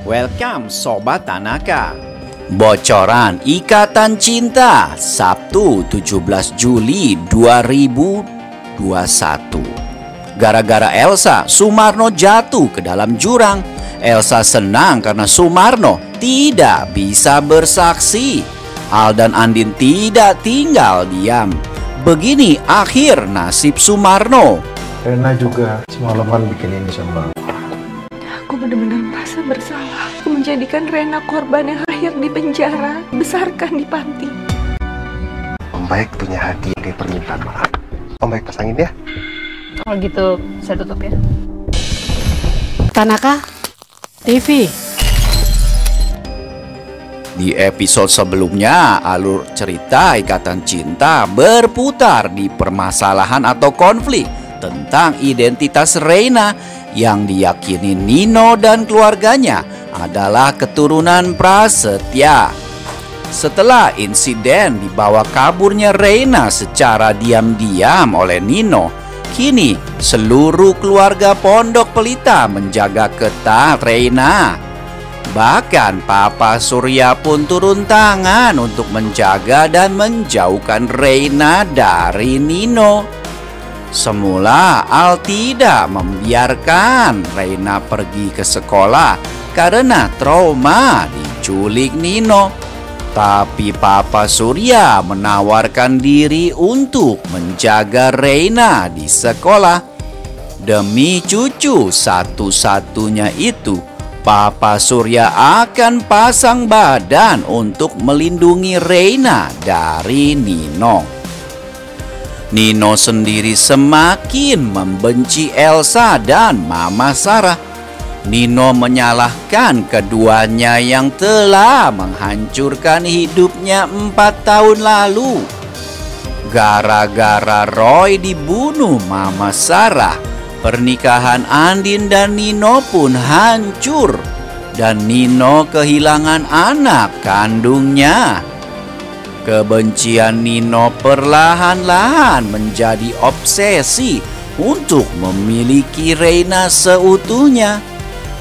Welcome Sobat Tanaka. Bocoran Ikatan Cinta Sabtu 17 Juli 2021. Gara-gara Elsa, Sumarno jatuh ke dalam jurang. Elsa senang karena Sumarno tidak bisa bersaksi. Al dan Andin tidak tinggal diam. Begini akhir nasib Sumarno. Rena juga semalaman bikin ini sama aku benar-benar merasa bersalah. Aku menjadikan Rena korban yang lahir di penjara, besarkan di panti. Om Baik punya hadiah dari permintaan maaf. Om Baik pasangin ya. Kalau gitu saya tutup ya. Tanaka TV. Di episode sebelumnya, alur cerita Ikatan Cinta berputar di permasalahan atau konflik tentang identitas Reina yang diyakini Nino dan keluarganya adalah keturunan prasetya. Setelah insiden dibawa kaburnya Reina secara diam-diam oleh Nino, kini seluruh keluarga Pondok Pelita menjaga ketat Reina. Bahkan Papa Surya pun turun tangan untuk menjaga dan menjauhkan Reina dari Nino. Semula Al tidak membiarkan Reina pergi ke sekolah karena trauma diculik Nino. Tapi Papa Surya menawarkan diri untuk menjaga Reina di sekolah. Demi cucu satu-satunya itu, Papa Surya akan pasang badan untuk melindungi Reina dari Nino. Nino sendiri semakin membenci Elsa dan Mama Sarah. Nino menyalahkan keduanya yang telah menghancurkan hidupnya 4 tahun lalu. Gara-gara Roy dibunuh Mama Sarah, pernikahan Andin dan Nino pun hancur. Dan Nino kehilangan anak kandungnya. Kebencian Nino perlahan-lahan menjadi obsesi untuk memiliki Reina seutuhnya.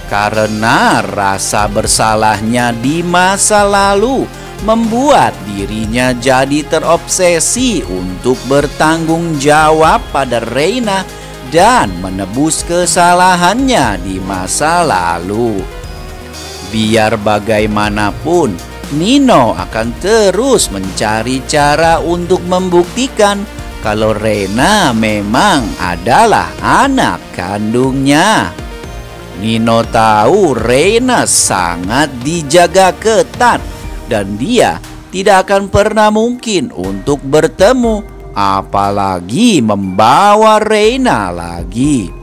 Karena rasa bersalahnya di masa lalu membuat dirinya jadi terobsesi untuk bertanggung jawab pada Reina dan menebus kesalahannya di masa lalu. Biar bagaimanapun, Nino akan terus mencari cara untuk membuktikan kalau Reina memang adalah anak kandungnya. Nino tahu Reina sangat dijaga ketat dan dia tidak akan pernah mungkin untuk bertemu, apalagi membawa Reina lagi.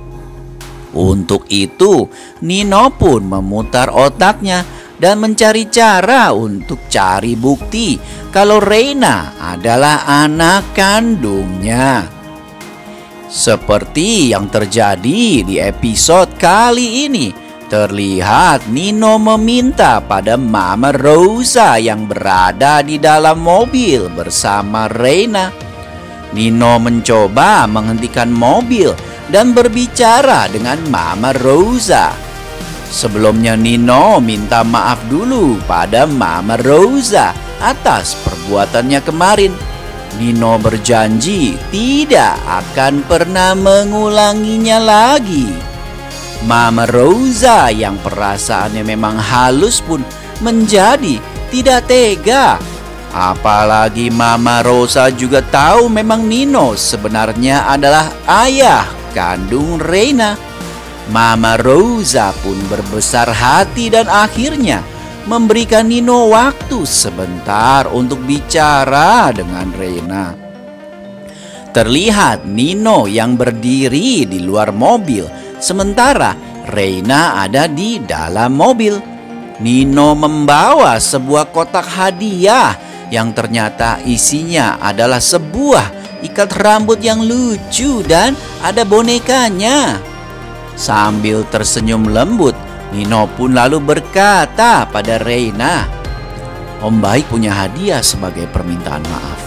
Untuk itu, Nino pun memutar otaknya dan mencari cara untuk cari bukti kalau Reina adalah anak kandungnya. Seperti yang terjadi di episode kali ini, terlihat Nino meminta pada Mama Rosa yang berada di dalam mobil bersama Reina. Nino mencoba menghentikan mobil dan berbicara dengan Mama Rosa. Sebelumnya Nino minta maaf dulu pada Mama Rosa atas perbuatannya kemarin. Nino berjanji tidak akan pernah mengulanginya lagi. Mama Rosa yang perasaannya memang halus pun menjadi tidak tega. Apalagi Mama Rosa juga tahu memang Nino sebenarnya adalah ayah kandung Reina. Mama Rosa pun berbesar hati dan akhirnya memberikan Nino waktu sebentar untuk bicara dengan Reina. Terlihat Nino yang berdiri di luar mobil, sementara Reina ada di dalam mobil. Nino membawa sebuah kotak hadiah yang ternyata isinya adalah sebuah ikat rambut yang lucu dan ada bonekanya. Sambil tersenyum lembut, Nino pun lalu berkata pada Reina, "Om Baik punya hadiah sebagai permintaan maaf.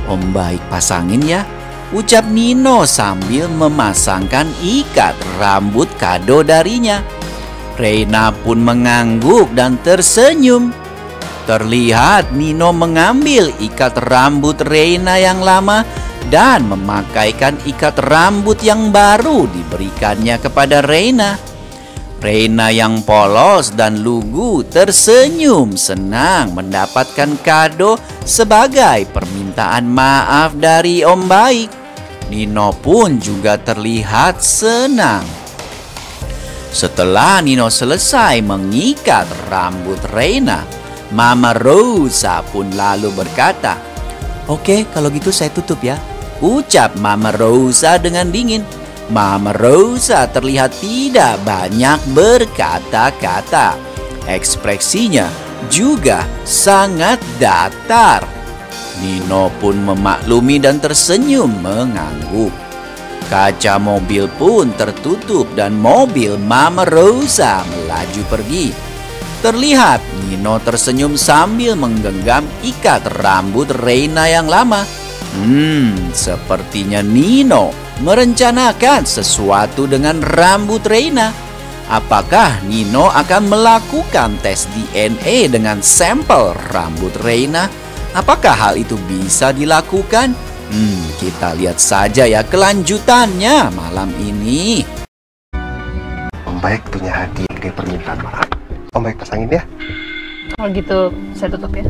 Om Baik pasangin ya," ucap Nino sambil memasangkan ikat rambut kado darinya. Reina pun mengangguk dan tersenyum. Terlihat Nino mengambil ikat rambut Reina yang lama dan memakaikan ikat rambut yang baru diberikannya kepada Reina. Reina yang polos dan lugu tersenyum senang mendapatkan kado sebagai permintaan maaf dari Om Baik. Nino pun juga terlihat senang. Setelah Nino selesai mengikat rambut Reina, Mama Rosa pun lalu berkata, "Oke, kalau gitu saya tutup ya," ucap Mama Rosa dengan dingin. Mama Rosa terlihat tidak banyak berkata-kata. Ekspresinya juga sangat datar. Nino pun memaklumi dan tersenyum mengangguk. Kaca mobil pun tertutup dan mobil Mama Rosa melaju pergi. Terlihat Nino tersenyum sambil menggenggam ikat rambut Reina yang lama. Sepertinya Nino merencanakan sesuatu dengan rambut Reina. Apakah Nino akan melakukan tes DNA dengan sampel rambut Reina? Apakah hal itu bisa dilakukan? Kita lihat saja ya kelanjutannya malam ini. Om Baik punya hadiah dari permintaan maaf. Om Baik pasangin ya. Kalau gitu saya tutup ya.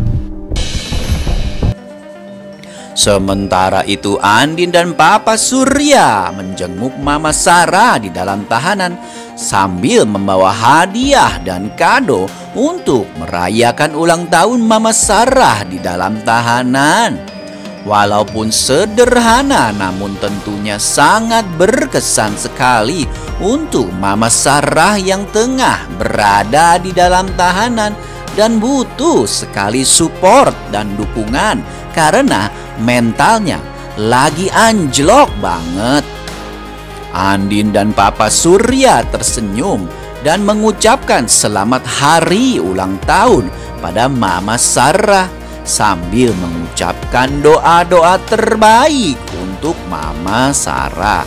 Sementara itu Andin dan Papa Surya menjenguk Mama Sarah di dalam tahanan sambil membawa hadiah dan kado untuk merayakan ulang tahun Mama Sarah di dalam tahanan. Walaupun sederhana namun tentunya sangat berkesan sekali untuk Mama Sarah yang tengah berada di dalam tahanan dan butuh sekali support dan dukungan karena mentalnya lagi anjlok banget. Andin dan Papa Surya tersenyum dan mengucapkan selamat hari ulang tahun pada Mama Sarah sambil mengucapkan doa-doa terbaik untuk Mama Sarah.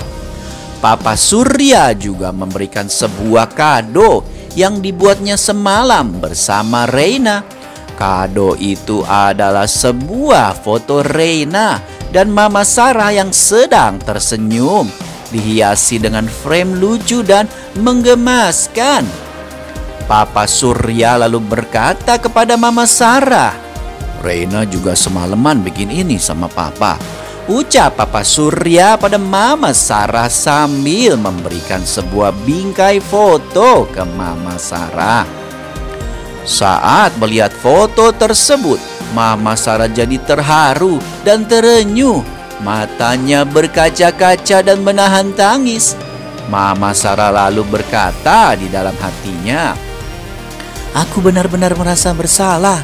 Papa Surya juga memberikan sebuah kado yang dibuatnya semalam bersama Reina. Kado itu adalah sebuah foto Reina dan Mama Sarah yang sedang tersenyum, dihiasi dengan frame lucu dan menggemaskan. Papa Surya lalu berkata kepada Mama Sarah, "Reina juga semalaman bikin ini sama Papa," ucap Papa Surya pada Mama Sarah sambil memberikan sebuah bingkai foto ke Mama Sarah. Saat melihat foto tersebut, Mama Sarah jadi terharu dan terenyuh. Matanya berkaca-kaca dan menahan tangis. Mama Sarah lalu berkata di dalam hatinya, "Aku benar-benar merasa bersalah.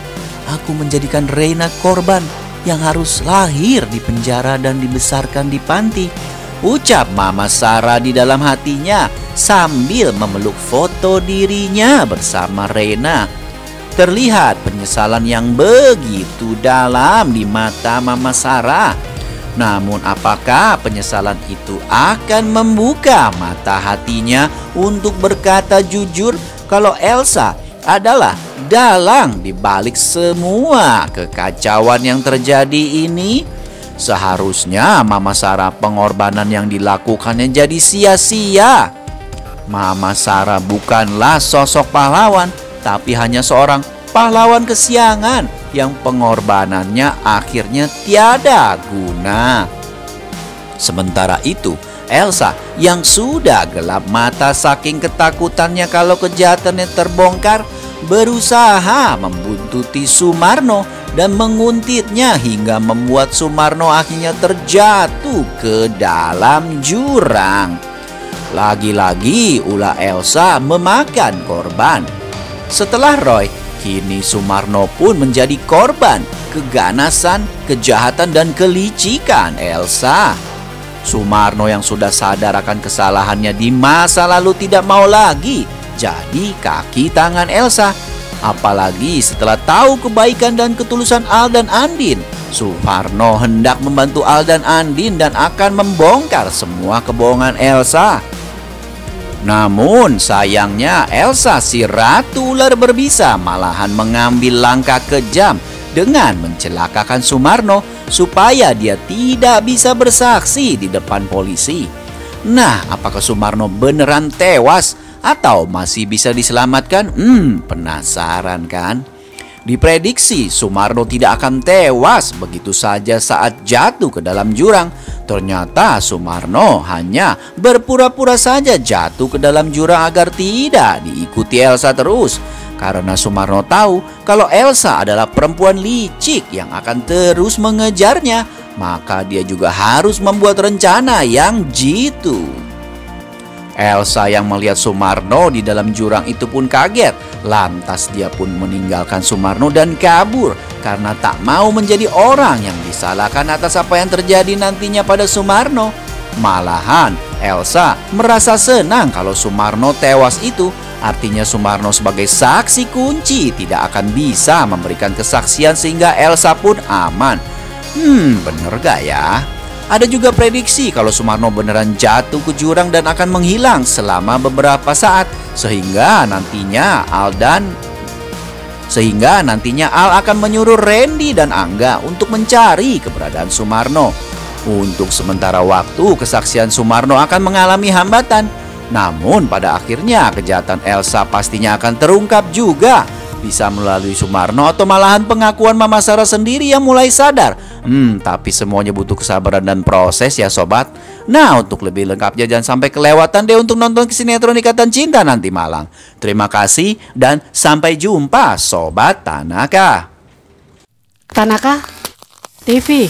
Aku menjadikan Reina korban yang harus lahir di penjara dan dibesarkan di panti," ucap Mama Sarah di dalam hatinya sambil memeluk foto dirinya bersama Reina. Terlihat penyesalan yang begitu dalam di mata Mama Sarah. Namun apakah penyesalan itu akan membuka mata hatinya untuk berkata jujur kalau Elsa adalah dalang di balik semua kekacauan yang terjadi ini? Seharusnya Mama Sarah pengorbanan yang dilakukannya jadi sia-sia. Mama Sarah bukanlah sosok pahlawan, tapi hanya seorang pahlawan kesiangan yang pengorbanannya akhirnya tiada guna. Sementara itu, Elsa yang sudah gelap mata saking ketakutannya kalau kejahatannya terbongkar, berusaha membuntuti Sumarno dan menguntitnya hingga membuat Sumarno akhirnya terjatuh ke dalam jurang. Lagi-lagi ulah Elsa memakan korban. Setelah Roy, kini Sumarno pun menjadi korban keganasan, kejahatan, dan kelicikan Elsa. Sumarno yang sudah sadar akan kesalahannya di masa lalu tidak mau lagi jadi kaki tangan Elsa. Apalagi setelah tahu kebaikan dan ketulusan Al dan Andin, Sumarno hendak membantu Al dan Andin dan akan membongkar semua kebohongan Elsa. Namun sayangnya Elsa si ratu ular berbisa malahan mengambil langkah kejam dengan mencelakakan Sumarno supaya dia tidak bisa bersaksi di depan polisi. Nah, apakah Sumarno beneran tewas atau masih bisa diselamatkan? Penasaran kan? Diprediksi Sumarno tidak akan tewas begitu saja saat jatuh ke dalam jurang. Ternyata Sumarno hanya berpura-pura saja jatuh ke dalam jurang agar tidak diikuti Elsa terus. Karena Sumarno tahu kalau Elsa adalah perempuan licik yang akan terus mengejarnya, maka dia juga harus membuat rencana yang jitu. Elsa yang melihat Sumarno di dalam jurang itu pun kaget. Lantas dia pun meninggalkan Sumarno dan kabur karena tak mau menjadi orang yang disalahkan atas apa yang terjadi nantinya pada Sumarno. Malahan Elsa merasa senang kalau Sumarno tewas itu. Artinya Sumarno sebagai saksi kunci tidak akan bisa memberikan kesaksian sehingga Elsa pun aman. Bener gak ya? Ada juga prediksi kalau Sumarno beneran jatuh ke jurang dan akan menghilang selama beberapa saat sehingga nantinya Al akan menyuruh Randy dan Angga untuk mencari keberadaan Sumarno. Untuk sementara waktu kesaksian Sumarno akan mengalami hambatan. Namun pada akhirnya kejahatan Elsa pastinya akan terungkap juga. Bisa melalui Sumarno atau malahan pengakuan Mama Sarah sendiri yang mulai sadar. Tapi semuanya butuh kesabaran dan proses ya sobat. Nah, untuk lebih lengkapnya jangan sampai kelewatan deh untuk nonton sinetron Ikatan Cinta nanti malam. Terima kasih dan sampai jumpa Sobat Tanaka. Tanaka TV.